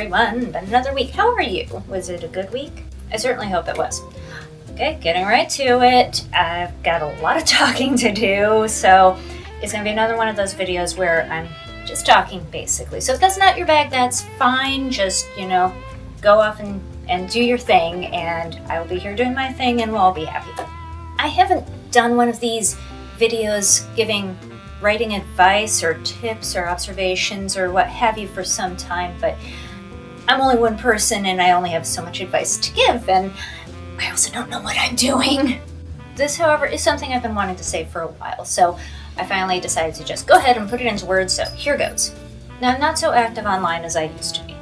everyone, been another week. How are you? Was it a good week? I certainly hope it was. Okay, getting right to it. I've got a lot of talking to do, so it's going to be another one of those videos where I'm just talking basically. So if that's not your bag, that's fine. Just, go off and do your thing, and I will be here doing my thing, and we'll all be happy. I haven't done one of these videos giving writing advice or tips or observations or what have you for some time, but I'm only one person and I only have so much advice to give, and I also don't know what I'm doing. This, however, is something I've been wanting to say for a while, so I finally decided to just go ahead and put it into words, so here goes. Now, I'm not so active online as I used to be,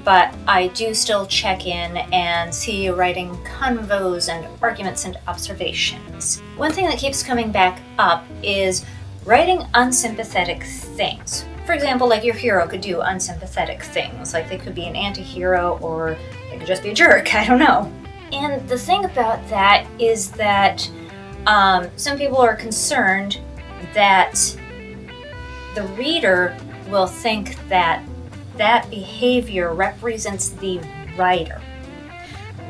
but I do still check in and see writing convos and arguments and observations. One thing that keeps coming back up is writing unsympathetic things. For example, like your hero could do unsympathetic things, like they could be an anti-hero or they could just be a jerk, I don't know. And the thing about that is that some people are concerned that the reader will think that that behavior represents the writer.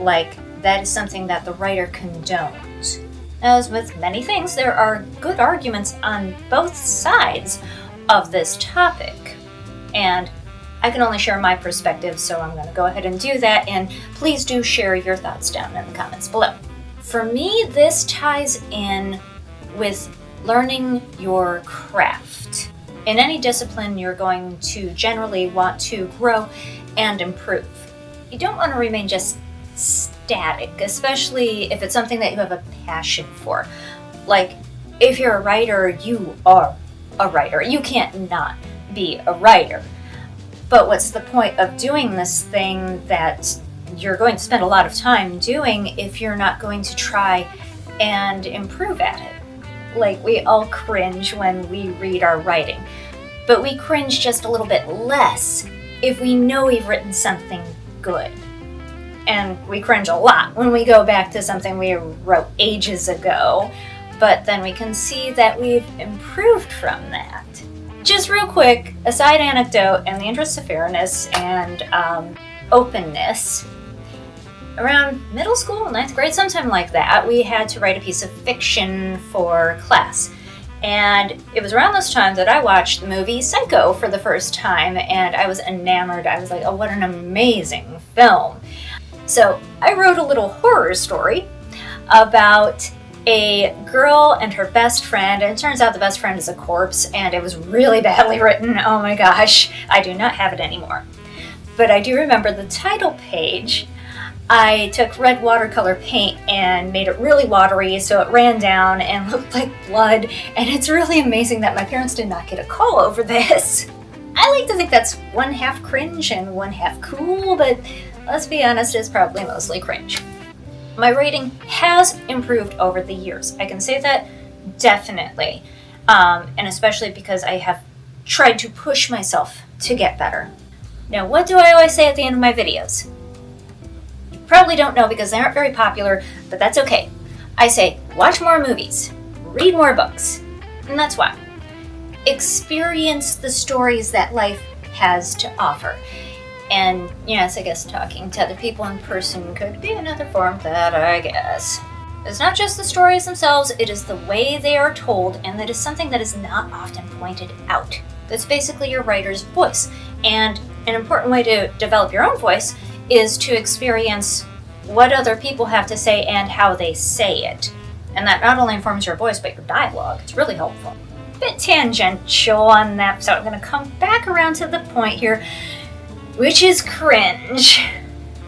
Like that is something that the writer condones. As with many things, there are good arguments on both sides of this topic. And I can only share my perspective, so I'm going to go ahead and do that, and please do share your thoughts down in the comments below. For me, this ties in with learning your craft. In any discipline, you're going to generally want to grow and improve. You don't want to remain just static, especially if it's something that you have a passion for. Like, if you're a writer, you are a writer. You can't not be a writer. But what's the point of doing this thing that you're going to spend a lot of time doing if you're not going to try and improve at it? Like, we all cringe when we read our writing, but we cringe just a little bit less if we know we've written something good. And we cringe a lot when we go back to something we wrote ages ago, but then we can see that we've improved from that. Just real quick, a side anecdote in the interest of fairness and openness. Around middle school, 9th grade, sometime like that, we had to write a piece of fiction for class. And it was around this time that I watched the movie Psycho for the first time, and I was enamored. I was like, oh, what an amazing film. So I wrote a little horror story about a girl and her best friend, and it turns out the best friend is a corpse, and it was really badly written. Oh my gosh, I do not have it anymore. But I do remember the title page. I took red watercolor paint and made it really watery so it ran down and looked like blood, and it's really amazing that my parents did not get a call over this. I like to think that's one half cringe and one half cool, but let's be honest, it's probably mostly cringe. My writing has improved over the years. I can say that definitely, and especially because I have tried to push myself to get better. Now, what do I always say at the end of my videos? You probably don't know because they aren't very popular, but that's okay. I say, watch more movies, read more books, and that's why. Experience the stories that life has to offer. And yes, I guess talking to other people in person could be another form of that, I guess. It's not just the stories themselves, it is the way they are told, and that is something that is not often pointed out. That's basically your writer's voice. And an important way to develop your own voice is to experience what other people have to say and how they say it. And that not only informs your voice, but your dialogue. It's really helpful. Bit tangential on that, so I'm going to come back around to the point here, which is cringe.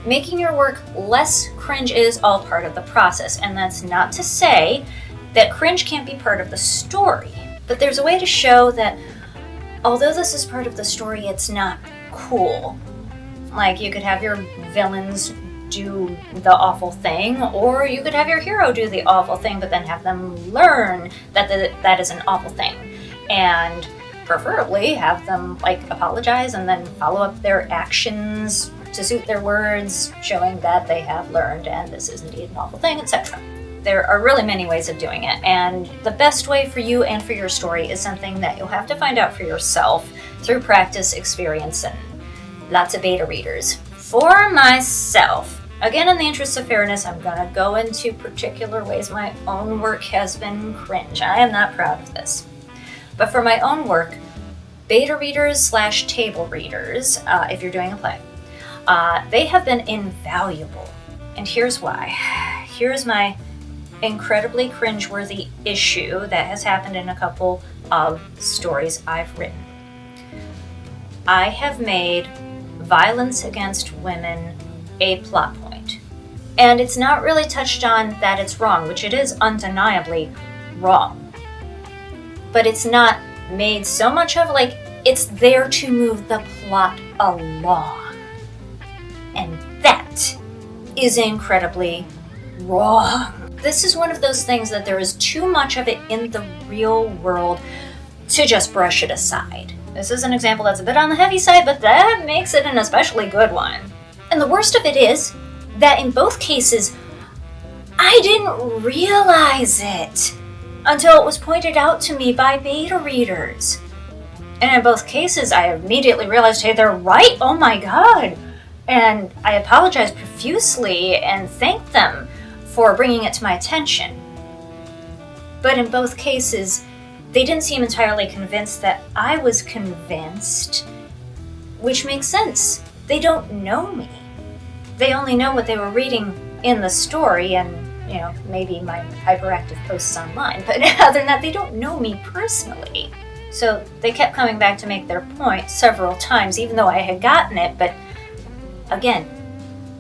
Making your work less cringe is all part of the process, and that's not to say that cringe can't be part of the story. But there's a way to show that although this is part of the story, it's not cool. Like, you could have your villains do the awful thing, or you could have your hero do the awful thing, but then have them learn that that is an awful thing. And preferably have them apologize and then follow up their actions to suit their words, showing that they have learned and this is indeed an awful thing, etc. There are really many ways of doing it, and the best way for you and for your story is something that you'll have to find out for yourself through practice, experience, and lots of beta readers. For myself, again, in the interest of fairness, I'm going to go into particular ways my own work has been cringe. I am not proud of this. But for my own work, beta readers / table readers, if you're doing a play, they have been invaluable. And here's why. Here's my incredibly cringeworthy issue that has happened in a couple of stories I've written. I have made violence against women a plot point. And it's not really touched on that it's wrong, which it is undeniably wrong. But it's not made so much of, like, it's there to move the plot along. And that is incredibly wrong. This is one of those things that there is too much of it in the real world to just brush it aside. This is an example that's a bit on the heavy side, but that makes it an especially good one. And the worst of it is that in both cases, I didn't realize it until it was pointed out to me by beta readers. And in both cases, I immediately realized, hey, they're right, oh my god. And I apologized profusely and thanked them for bringing it to my attention. But in both cases, they didn't seem entirely convinced that I was convinced, which makes sense. They don't know me. They only know what they were reading in the story and, maybe my hyperactive posts online. But other than that, they don't know me personally. So they kept coming back to make their point several times, even though I had gotten it. But again,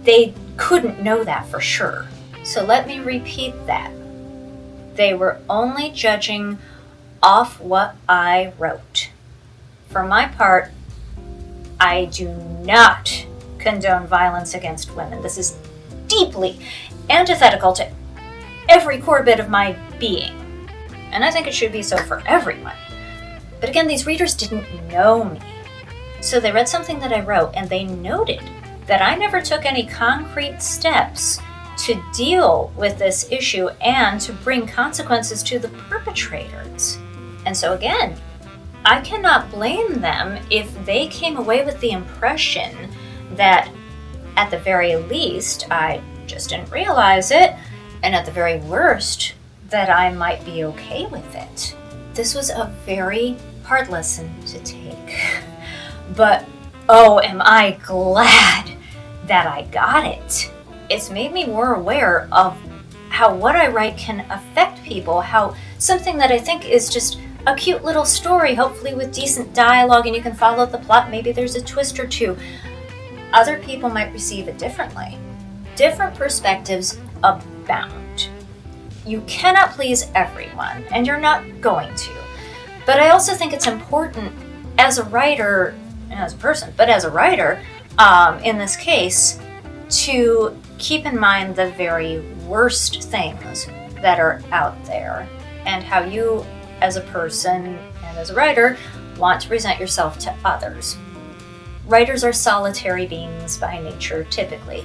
they couldn't know that for sure. So let me repeat that. They were only judging off what I wrote. For my part, I do not condone violence against women. This is deeply antithetical to every core bit of my being. And I think it should be so for everyone. But again, these readers didn't know me. So they read something that I wrote and they noted that I never took any concrete steps to deal with this issue and to bring consequences to the perpetrators. And so again, I cannot blame them if they came away with the impression that at the very least I just didn't realize it, and at the very worst that I might be okay with it. This was a very hard lesson to take. But oh, am I glad that I got it. It's made me more aware of how what I write can affect people, how something that I think is just a cute little story, hopefully with decent dialogue and you can follow the plot, maybe there's a twist or two, other people might receive it differently. Different perspectives abound. You cannot please everyone, and you're not going to. But I also think it's important as a writer, and as a person, but as a writer, in this case, to keep in mind the very worst things that are out there and how you, as a person and as a writer, want to present yourself to others. Writers are solitary beings by nature, typically.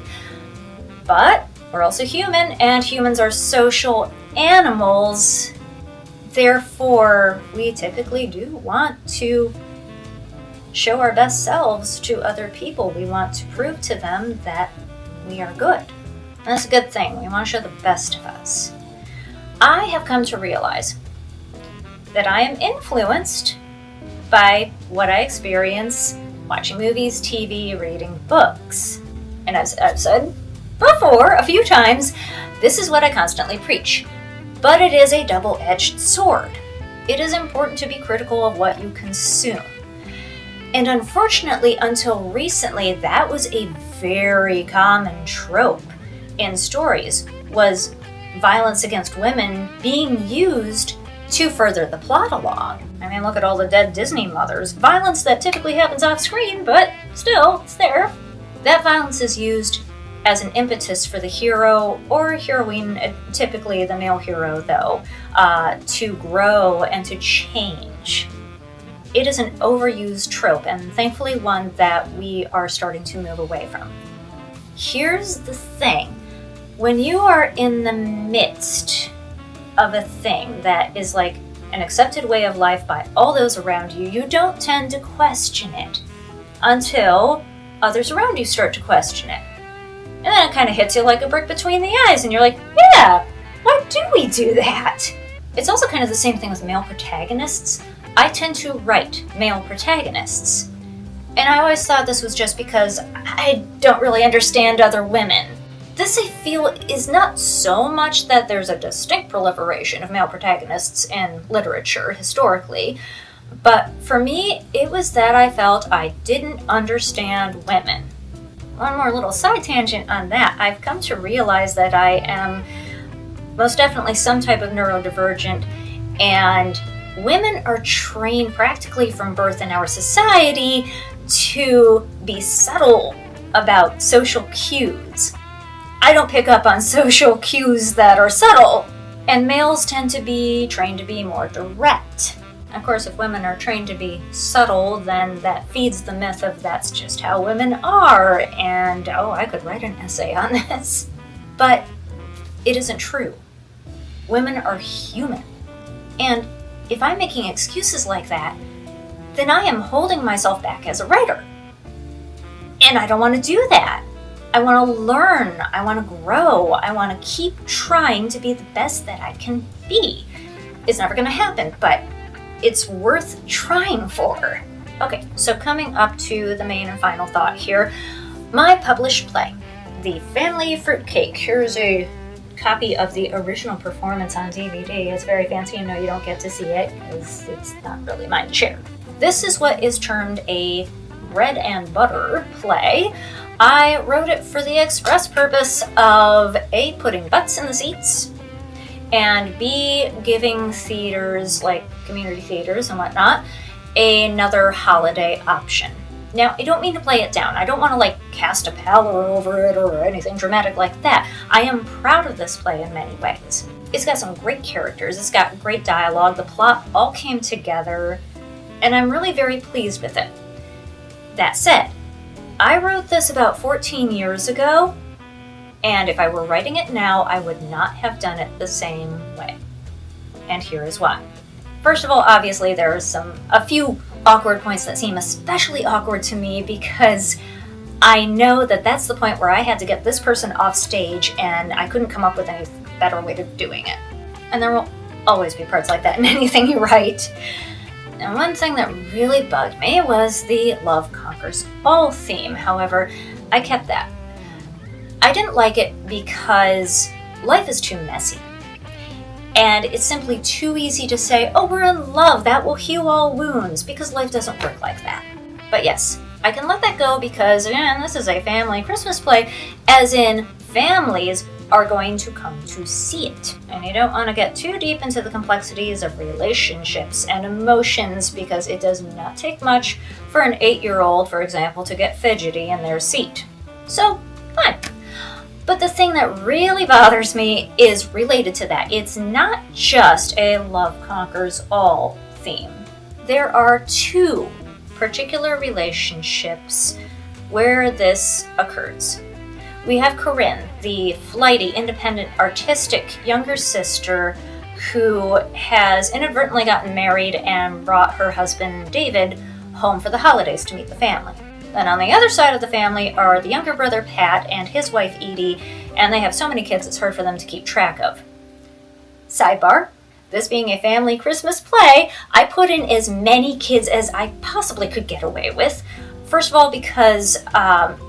But we're also human, and humans are social animals. Therefore, we typically do want to show our best selves to other people. We want to prove to them that we are good. And that's a good thing. We want to show the best of us. I have come to realize that I am influenced by what I experience watching movies, TV, reading books. And as I've said before a few times, this is what I constantly preach. But it is a double-edged sword. It is important to be critical of what you consume. And unfortunately, until recently, that was a very common trope in stories, was violence against women being used to further the plot along. I mean, look at all the dead Disney mothers. Violence that typically happens off screen, but still, it's there. That violence is used as an impetus for the hero or heroine, typically the male hero though, to grow and to change. It is an overused trope, and thankfully one that we are starting to move away from. Here's the thing. When you are in the midst of a thing that is like an accepted way of life by all those around you, you don't tend to question it until others around you start to question it. And then it kind of hits you like a brick between the eyes, and you're like, yeah, why do we do that? It's also kind of the same thing with male protagonists. I tend to write male protagonists. And I always thought this was just because I don't really understand other women. This, I feel, is not so much that there's a distinct proliferation of male protagonists in literature historically, but for me, it was that I felt I didn't understand women. One more little side tangent on that. I've come to realize that I am most definitely some type of neurodivergent, and women are trained practically from birth in our society to be subtle about social cues. I don't pick up on social cues that are subtle, and males tend to be trained to be more direct. Of course, if women are trained to be subtle, then that feeds the myth of that's just how women are, and I could write an essay on this. But it isn't true. Women are human. And if I'm making excuses like that, then I am holding myself back as a writer. And I don't want to do that. I want to learn, I want to grow, I want to keep trying to be the best that I can be. It's never going to happen, but it's worth trying for. Okay, so coming up to the main and final thought here, my published play, The Family Fruitcake. Here's a copy of the original performance on DVD. It's very fancy. You don't get to see it because it's not really mine to share. This is what is termed a bread and butter play. I wrote it for the express purpose of A, putting butts in the seats, and B, giving theaters, like community theaters and whatnot, another holiday option. Now, I don't mean to play it down. I don't want to cast a pallor over it or anything dramatic like that. I am proud of this play in many ways. It's got some great characters, it's got great dialogue, the plot all came together, and I'm really very pleased with it. That said, I wrote this about 14 years ago, and if I were writing it now, I would not have done it the same way. And here is why. First of all, obviously, there are a few awkward points that seem especially awkward to me because I know that that's the point where I had to get this person off stage and I couldn't come up with any better way of doing it. And there will always be parts like that in anything you write. And one thing that really bugged me was the Love Conquers All theme. However, I kept that. I didn't like it because life is too messy. And it's simply too easy to say, oh, we're in love, that will heal all wounds, because life doesn't work like that. But yes, I can let that go because, again, this is a family Christmas play, as in families are going to come to see it. And you don't want to get too deep into the complexities of relationships and emotions because it does not take much for an 8-year-old, for example, to get fidgety in their seat. So, fine. But the thing that really bothers me is related to that. It's not just a love conquers all theme. There are 2 particular relationships where this occurs. We have Corinne, the flighty, independent, artistic younger sister who has inadvertently gotten married and brought her husband, David, home for the holidays to meet the family. Then on the other side of the family are the younger brother, Pat, and his wife, Edie, and they have so many kids it's hard for them to keep track of. Sidebar, this being a family Christmas play, I put in as many kids as I possibly could get away with. First of all, because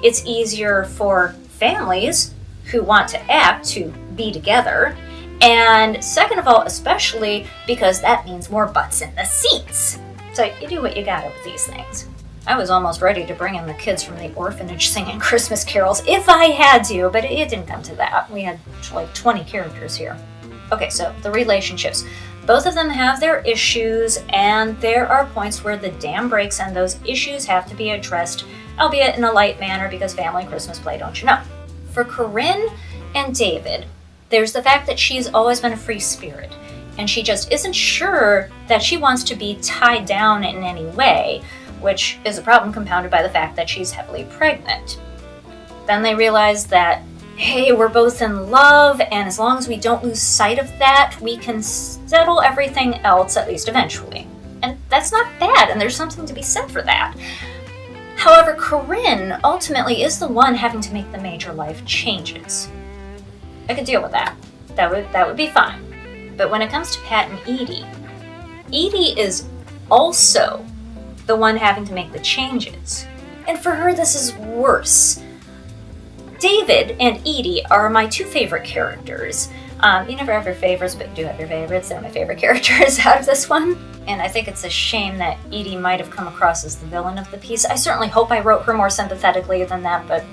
it's easier for families who want to act to be together, and second of all, especially because that means more butts in the seats. So you do what you gotta with these things. I was almost ready to bring in the kids from the orphanage singing Christmas carols if I had to, but it didn't come to that. We had 20 characters here. Okay, so the relationships. Both of them have their issues, and there are points where the dam breaks and those issues have to be addressed, albeit in a light manner because family Christmas play, don't you know. For Corinne and David, there's the fact that she's always been a free spirit, and she just isn't sure that she wants to be tied down in any way, which is a problem compounded by the fact that she's heavily pregnant. Then they realize that, hey, we're both in love, and as long as we don't lose sight of that, we can settle everything else, at least eventually. And that's not bad, and there's something to be said for that. However, Corinne ultimately is the one having to make the major life changes. I could deal with that. That would be fine. But when it comes to Pat and Edie is also the one having to make the changes. And for her, this is worse. David and Edie are my two favorite characters. You never have your favorites, but you do have your favorites. They're my favorite characters out of this one. And I think it's a shame that Edie might have come across as the villain of the piece. I certainly hope I wrote her more sympathetically than that, but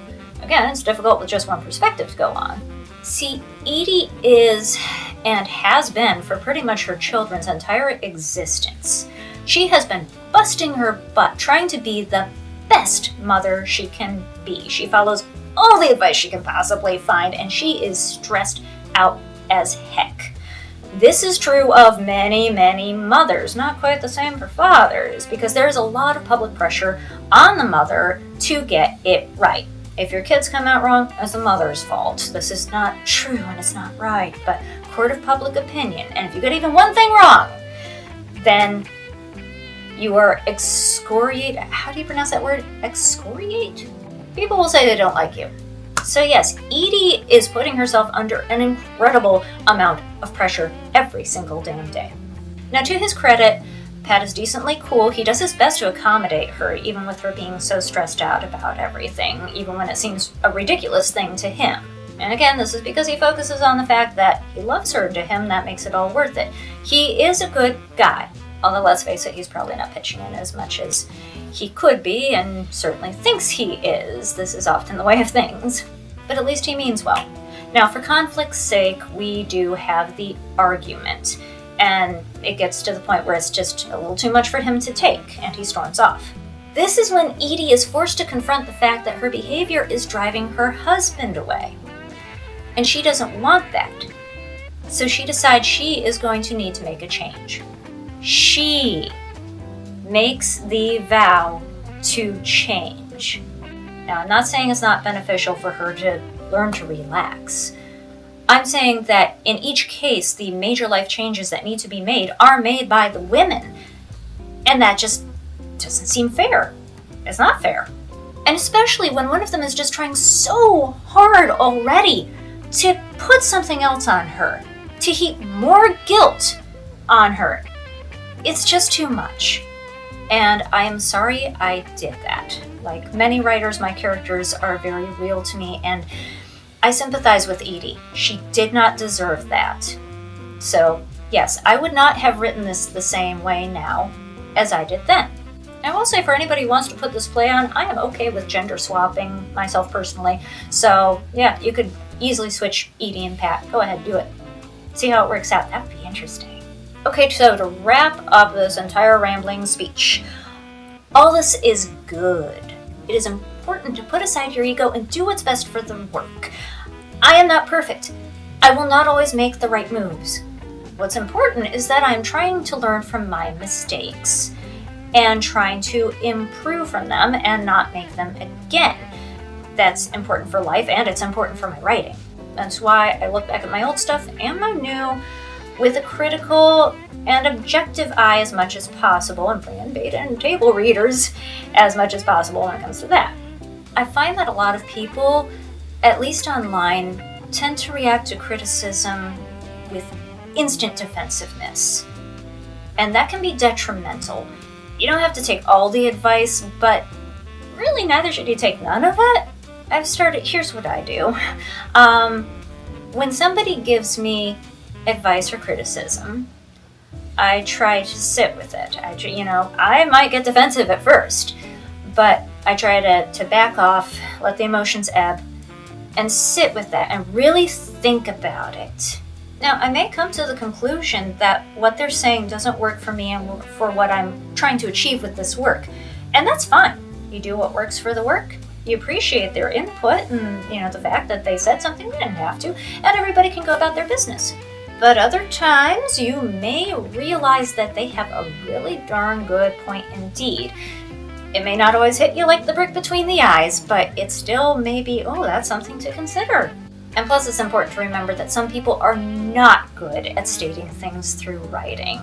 again, it's difficult with just one perspective to go on. See, Edie is, and has been for pretty much her children's entire existence. She has been busting her butt trying to be the best mother she can be. She follows all the advice she can possibly find, and she is stressed out as heck. This is true of many, many mothers, not quite the same for fathers, because there's a lot of public pressure on the mother to get it right. If your kids come out wrong, it's the mother's fault. This is not true and it's not right, but court of public opinion. And if you get even one thing wrong, then you are excoriate. How do you pronounce that word? Excoriate? People will say they don't like you. So yes, Edie is putting herself under an incredible amount of pressure every single damn day. Now, to his credit, Pat is decently cool. He does his best to accommodate her, even with her being so stressed out about everything, even when it seems a ridiculous thing to him. And again, this is because he focuses on the fact that he loves her. To him, that makes it all worth it. He is a good guy, although let's face it, he's probably not pitching in as much as he could be, and certainly thinks he is. This is often the way of things. But at least he means well. Now, for conflict's sake, we do have the argument. And it gets to the point where it's just a little too much for him to take, and he storms off. This is when Edie is forced to confront the fact that her behavior is driving her husband away. And she doesn't want that. So she decides she is going to need to make a change. She makes the vow to change. Now, I'm not saying it's not beneficial for her to learn to relax. I'm saying that in each case, the major life changes that need to be made are made by the women. And that just doesn't seem fair. It's not fair. And especially when one of them is just trying so hard already to put something else on her, to heap more guilt on her. It's just too much. And I am sorry I did that. Like many writers, my characters are very real to me, and I sympathize with Edie. She did not deserve that. So, yes, I would not have written this the same way now as I did then. I will say, for anybody who wants to put this play on, I am okay with gender swapping myself personally. So, yeah, you could easily switch Edie and Pat. Go ahead, do it. See how it works out. That would be interesting. Okay, so to wrap up this entire rambling speech, all this is good. It is important to put aside your ego and do what's best for the work. I am not perfect. I will not always make the right moves. What's important is that I'm trying to learn from my mistakes and trying to improve from them and not make them again. That's important for life, and it's important for my writing. That's why I look back at my old stuff and my new with a critical and objective eye as much as possible, and bring in beta and table readers as much as possible when it comes to that. I find that a lot of people, at least online, tend to react to criticism with instant defensiveness. And that can be detrimental. You don't have to take all the advice, but really neither should you take none of it. Here's what I do. When somebody gives me advice or criticism, I try to sit with it. I might get defensive at first, but I try to back off, let the emotions ebb, and sit with that and really think about it. Now, I may come to the conclusion that what they're saying doesn't work for me and for what I'm trying to achieve with this work, and that's fine. You do what works for the work. You appreciate their input and, the fact that they said something they didn't have to, and everybody can go about their business. But other times, you may realize that they have a really darn good point indeed. It may not always hit you like the brick between the eyes, but it still may be, that's something to consider. And plus, it's important to remember that some people are not good at stating things through writing.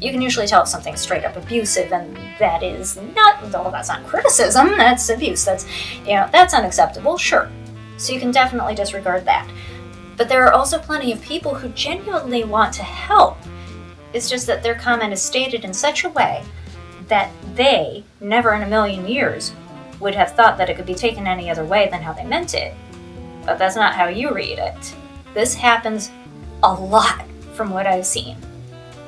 You can usually tell if something's straight up abusive, and that's not criticism, that's abuse. That's unacceptable, sure. So you can definitely disregard that. But there are also plenty of people who genuinely want to help. It's just that their comment is stated in such a way that they, never in a million years, would have thought that it could be taken any other way than how they meant it. But that's not how you read it. This happens a lot from what I've seen.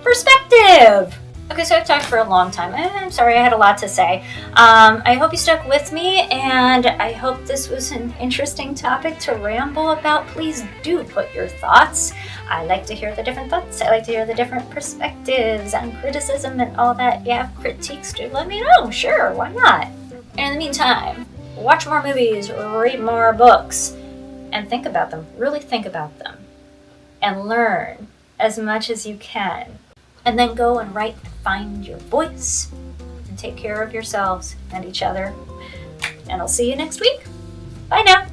Perspective! Okay, so I've talked for a long time. I'm sorry, I had a lot to say. I hope you stuck with me, and I hope this was an interesting topic to ramble about. Please do put your thoughts. I like to hear the different thoughts. I like to hear the different perspectives on criticism and all that. You have critiques, do let me know. Sure, why not? And in the meantime, watch more movies, read more books, and think about them. Really think about them. And learn as much as you can. And then go and write and find your voice. And take care of yourselves and each other. And I'll see you next week. Bye now.